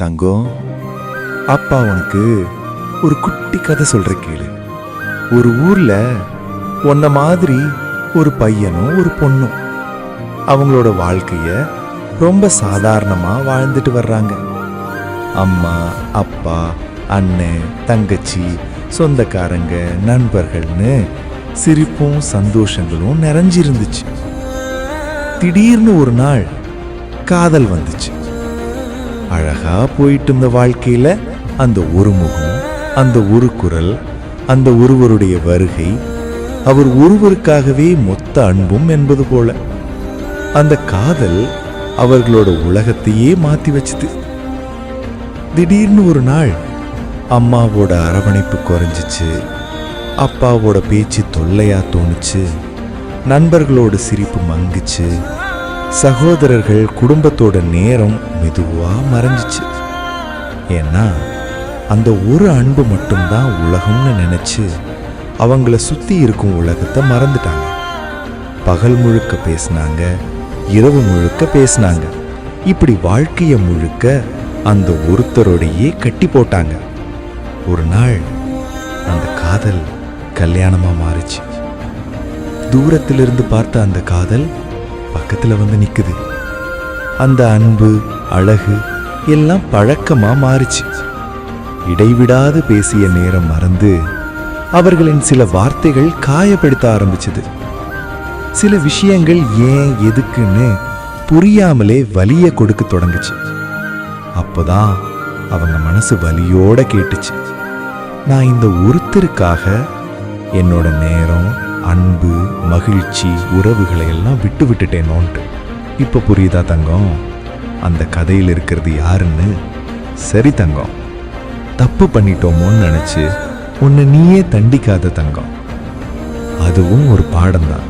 தங்கம், அப்பா உனக்கு ஒரு குட்டி கதை சொல்ற கேளு. ஒரு ஊர்ல உன்ன மாதிரி ஒரு பையனும் ஒரு பொண்ணும் அவங்களோட வாழ்க்கைய ரொம்ப சாதாரணமா வாழ்ந்துட்டு வர்றாங்க. அம்மா, அப்பா, அண்ணன், தங்கச்சி, சொந்தக்காரங்க, நண்பர்கள்னு சிரிப்பும் சந்தோஷங்களும் நிறைஞ்சிருந்துச்சு. திடீர்னு ஒரு நாள் காதல் வந்துச்சு. அழகா போயிட்டு இருந்த வாழ்க்கையில அந்த ஒரு முகம், அந்த ஒரு குரல், அந்த ஒருவருடைய வருகை, அவர் ஒருவருக்காகவே மொத்த அன்பும் என்பது போல அந்த காதல் அவர்களோட உலகத்தையே மாத்தி வச்சுது. திடீர்னு ஒரு நாள் அம்மாவோட அரவணைப்பு குறைஞ்சிச்சு, அப்பாவோட பேச்சு தொல்லையா தோணுச்சு, நண்பர்களோட சிரிப்பு மங்குச்சு, சகோதரர்கள் குடும்பத்தோட நேரம் மெதுவா மறைஞ்சிச்சு. ஏன்னா அந்த ஒரு அன்பு மட்டும்தான் உலகம்னு நினைச்சு அவங்கள சுத்தி இருக்கும் உலகத்தை மறந்துட்டாங்க. பகல் முழுக்க பேசினாங்க, இரவு முழுக்க பேசினாங்க. இப்படி வாழ்க்கைய முழுக்க அந்த ஒருத்தரோடையே கட்டி போட்டாங்க. ஒரு நாள் அந்த காதல் கல்யாணமா மாறிச்சு. தூரத்திலிருந்து பார்த்த அந்த காதல் பக்கத்துல வந்து நிக்குது. அந்த அன்பு, அழகு எல்லாம் பழக்கமா மாறிச்சு. இடைவிடாது பேசிய நேரம் மறந்து அவர்களின் சில வார்த்தைகள் காயப்படுத்த ஆரம்பிச்சது. சில விஷயங்கள் ஏன் எதுக்குன்னு புரியாமலே வலிய கொடுக்க தொடங்குச்சு. அப்போதான் அவங்க மனசு வலியோட கேட்டுச்சு, நான் இந்த ஒருத்தருக்காக என்னோட நேரம், அன்பு, மகிழ்ச்சி, உறவுகளை எல்லாம் விட்டு விட்டுட்டேனோன்ட்டு. இப்ப புரியுதா தங்கம், அந்த கதையில் இருக்கிறது யாருன்னு? சரி தங்கம், தப்பு பண்ணிட்டோமோன்னு நினைச்சு உன்னை நீயே தண்டிக்காத தங்கம். அதுவும் ஒரு பாடம்தான்.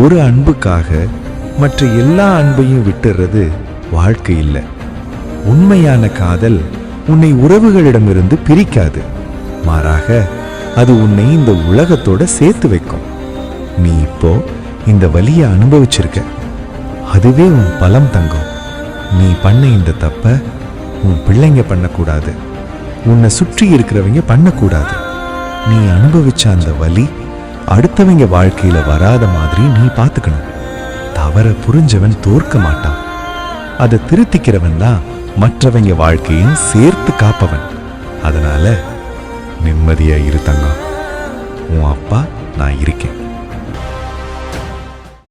ஒரு அன்புக்காக மற்ற எல்லா அன்பையும் விட்டுறது வாழ்க்கை இல்லை. உண்மையான காதல் உன்னை உறவுகளிடமிருந்து பிரிக்காது. மாறாக அது உன்னை இந்த உலகத்தோட சேர்த்து வைக்கும். நீ இப்போ இந்த வலியை அனுபவிச்சிருக்க, அதுவே உன் பலம் தங்கம். நீ பண்ண இந்த தப்ப உன் பிள்ளைங்க பண்ணக்கூடாது, உன்னை சுற்றி இருக்கிறவங்க பண்ணக்கூடாது. நீ அனுபவிச்ச அந்த வலி அடுத்தவங்க வாழ்க்கையில வராத மாதிரி நீ பார்த்துக்கணும். தவற புரிஞ்சவன் தோற்க மாட்டான், அதை திருத்திக்கிறவன் தான் மற்றவங்க வாழ்க்கையும் சேர்த்து காப்பவன். அதனால நிம்மதியா இரு தங்கம். உன் அப்பா நான் இருக்கேன்.